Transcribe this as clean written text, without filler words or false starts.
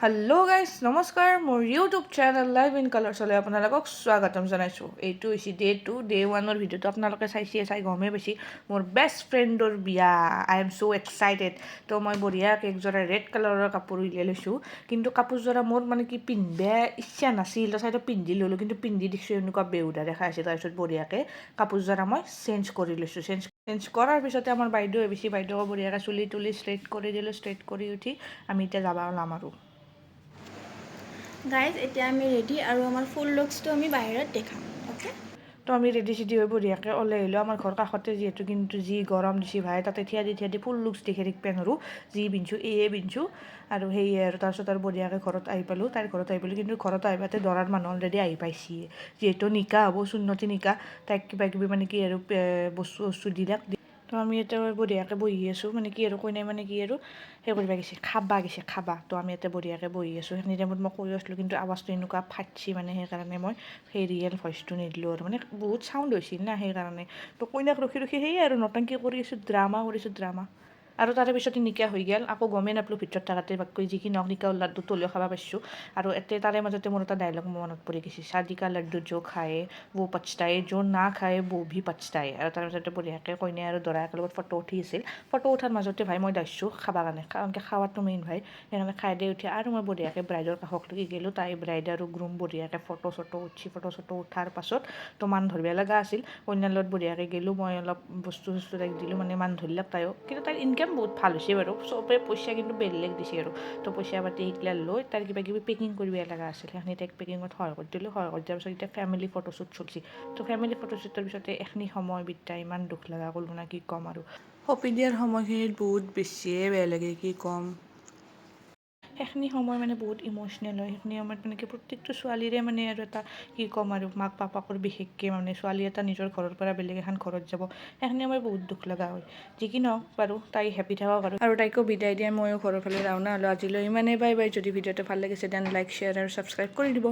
Hello' guys নমস্কাৰ মোৰ YouTube channel live in কালাৰ্ছলৈ আপোনালোকক স্বাগতম জনাইছোঁ। এইটো হৈছে ডে 1 ভিডিঅ'টো আপোনালোকে চাই গমেই পাইছে মোৰ বেষ্ট ফ্ৰেণ্ডৰ বিয়া। I am so' excited. তো মই বঢ়িয়াকৈ একযোৰা ৰেড কালাৰৰ কাপোৰ উলিয়াই লৈছোঁ, কিন্তু কাপোৰযোৰা মোৰ মানে কি পিন্ধিব ইচ্ছা নাছিল, তো চাইডত পিন্ধি ল'লোঁ, কিন্তু পিন্ধি দিছোঁ এনেকুৱা বেহুদা দেখা আছে। তাৰপিছত বঢ়িয়াকৈ কাপোৰযোৰা মই চেঞ্জ কৰি লৈছোঁ। চেঞ্জ কৰাৰ পিছতে আমাৰ বাইদেউ বেছি বাইদেউক বঢ়িয়াকৈ চুলি তুলি ষ্ট্ৰেইট কৰি দিলোঁ। ষ্ট্ৰেইট কৰি উঠি আমি এতিয়া যাব ওলাম আৰু গাইজ এতিয়া আমি ৰেডি আৰু আমাৰ ফুল লুকছটো আমি বাহিৰত দেখাম। অ'কে, তো আমি ৰেডি চেডি হৈ বঢ়িয়াকৈ ওলাই আহিলোঁ। আমাৰ ঘৰ কাষতে যিহেতু, কিন্তু যি গৰম দিছে ভাই, তাতে থিয়া দি ফুল লুকছ দেখি থাকিব নোৱাৰোঁ। যি পিন্ধছোঁ এয়ে পিন্ধছোঁ আৰু সেয়ে আৰু তাৰপিছত আৰু বঢ়িয়াকৈ ঘৰত আহি পালোঁ। তাইৰ ঘৰত আহি পালোঁ, কিন্তু ঘৰত আহি পাওঁতে দৰাৰ মানুহ অলৰেডি আহি পাইছে। যিহেতু নিকা হ'ব, চুন্নতি নিকা, তাইক কিবা কিবি মানে কি আৰু বস্তু দিলাক। তো আমি এতিয়া বঢ়িয়াকৈ বহি আছোঁ, মানে কি আৰু কইনাই মানে কি আৰু সেই কৰিব গৈছে, খাবা। তো আমি এতিয়া বঢ়িয়াকৈ বহি আছোঁ। সেইখিনি টাইমত মই কৈ আছিলোঁ, কিন্তু আৱাজটো এনেকুৱা ফাটছি, মানে সেইকাৰণে মই সেই ৰিয়েল ভইচটো নিদিলোঁ আৰু মানে বহুত চাউণ্ড হৈছিল না, সেইকাৰণে। তো কইনাক ৰখি সেয়ে আৰু নটাংকি কৰি আছোঁ, ড্ৰামা কৰিছোঁ। আৰু তাৰে পিছতে নিকা হৈ গ'ল। আকৌ গমেই নাপালোঁ ভিতৰত থাকাতে বাকী যি কি নহওক, নিকা লাড্ডু তলিও খাব পাইছোঁ। আৰু তাৰে মাজতে মোৰ এটা ডাইলগ মনত পৰি গৈছে, শাদী কা লাড্ডু যো খায়ে वो পছতায়ে, যো না খায়ে वो भी পছতায়ে। আৰু তাৰ পিছতে বঢ়িয়াকৈ কইনাই আৰু দৰাই একেলগত ফটো উঠি আছিল। ফটো উঠাৰ মাজতে ভাই মই দাইছোঁ খাবৰ কাৰণে, কাৰণ কি খাৱাটো মেইন ভাই। সেইকাৰণে খাই দি উঠি আৰু মই বঢ়িয়াকৈ ব্ৰাইডৰ কাষলৈকে গ'লোঁ। তাই ব্ৰাইড আৰু গ্ৰুম বঢ়িয়াকৈ ফটো চটো উঠাৰ পাছত তো মান ধৰিব লগা আছিল। কইনাৰ লগত বঢ়িয়াকৈ গ'লোঁ, মই অলপ বস্তু তাইক দিলোঁ, মানে মান ধৰিলাক তাইও। কিন্তু তাইৰ ইনকাম বহুত ভাল হৈছে বাৰু, চবে পইচা কিন্তু বেলেগ দিছে আৰু। তো পইচা পাতি শিকিলা লৈ তাইৰ কিবা কিবি পেকিং কৰিব লগা আছিল, সেইখিনি তাইক পেকিঙত সহায় কৰি দিলোঁ। সহায় কৰি দিয়াৰ পিছত এতিয়া ফেমিলি ফটোশ্বুট চলিছে। তো ফেমিলি ফটোশ্বুটৰ পিছতে এইখিনি সময় বিতাই ইমান দুখ লগা ক'লোঁ না, কি ক'ম আৰু। সপি দিয়াৰ সময়খিনিত বহুত বেছিয়ে বেয়া লাগে, কি ক'ম। সেইখিনি সময় মানে বহুত ইম'চনেল হয়। সেইখিনি সময়ত মানে কি প্ৰত্যেকটো ছোৱালীৰে মানে আৰু এটা কি ক'ম আৰু, মাক পাপাকৰ বিশেষকৈ মানে ছোৱালী এটা নিজৰ ঘৰৰ পৰা বেলেগ এখন ঘৰত যাব, সেইখিনি সময় বহুত দুখ লগা হয়। যি কি নহওক বাৰু, তাই হেপী থাকক আৰু তাইকো বিদায় দিয়ে, ময়ো ঘৰৰ ফালে ৰাওনা হ'লোঁ আজিলৈ। ইমানেই, বাই বাই। যদি ভিডিঅ'টো ভাল লাগিছে দেন লাইক, শ্বেয়াৰ আৰু ছাবস্ক্ৰাইব কৰি দিব।